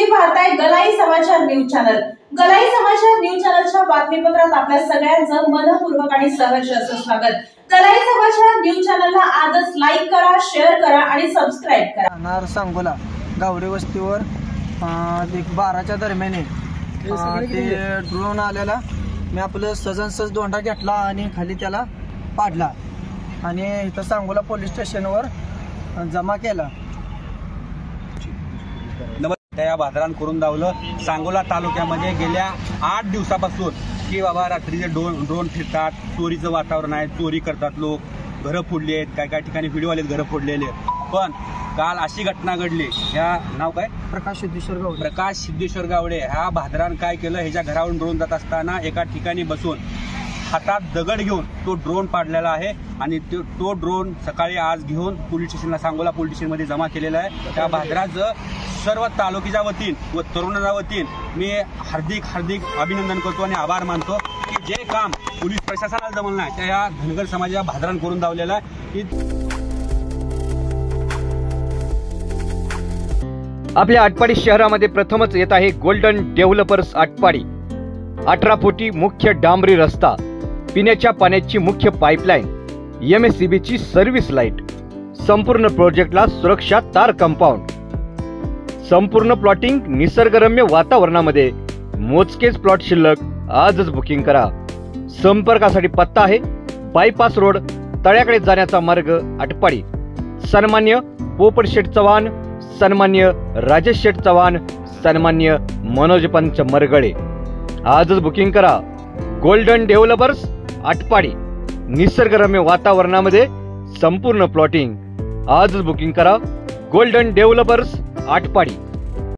तुम्ही पाहताय गलाई समाचार न्यूज चॅनल। गलाई समाचार न्यूज चॅनलच्या बातमीपत्रात आपल्या सगळ्यांचं मनपूर्वक आणि सहर्ष असं स्वागत। गलाई समाचार न्यूज चॅनलला आजच लाईक करा, शेअर करा आणि सबस्क्राइब करा। नार सांगोला गावडे वस्तीवर 12च्या दरम्यान ते ड्रोन आलेला। मी आपलं सहज दोंडा घेतला आणि खाली त्याला पाडला आणि इथं सांगोला पोलीस स्टेशनवर जमा केला। त्या भादरान करून दावलं सांगोला तालुक्यामध्ये गेल्या 8 दिवसापासून की बाबा रात्रीचे ड्रोन फिरतात, चोरीचं वातावरण आहे, चोरी करतात लोक, घरं फोडली आहेत, काय ठिकाणी व्हिडिओ आलेत घरं फोडलेले। पण काल अशी घटना घडली, ह्या नाव काय प्रकाश सिद्धेश्वर गावडे ह्या भादरान काय केलं, ह्याच्या घरावरून ड्रोन जात असताना एका ठिकाणी बसून हातात दगड घेऊन तो ड्रोन पाडलेला आहे आणि तो ड्रोन सकाळी आज घेऊन पोलीस स्टेशनला सांगोला पोलीस स्टेशनमध्ये जमा केलेला आहे। त्या भादराचं सर्व तालुक्याच्या वतीन व तरुणाच्या वतीन मी हार्दिक अभिनंदन करतो आणि आभार मानतो की जे काम पोलीस प्रशासनाला जमलं नाही त्या या धनगर समाजाच्या भादरान करून दावलेलं आहे। आपल्या आटपाडी शहरामध्ये प्रथमच येत आहे गोल्डन डेव्हलपर्स आटपाडी। 18 फुटी मुख्य डांबरी रस्ता, पिण्याच्या पाण्याची मुख्य पाईपलाईन, MSCBची सर्व्हिस लाईट, संपूर्ण प्रोजेक्टला सुरक्षा तार कंपाऊंड, संपूर्ण प्लॉटिंग निसर्गरम्य वातावरणामध्ये, मोजकेच प्लॉट शिल्लक। आजच बुकिंग करा। संपर्कासाठी पत्ता आहे बायपास रोड, तळ्याकडे जाण्याचा मार्ग, आटपाडी। सन्मान्य पोपट शेठ चव्हाण, सन्मान्य राजेश शेठ चव्हाण, सन्मान्य मनोज पंच मरगळे। आजच बुकिंग करा। गोल्डन डेव्हलपर्स आटपाडी, निसर्गरम्य वातावरणामध्ये संपूर्ण प्लॉटिंग। आजच बुकिंग करा। Golden developers Atpadi.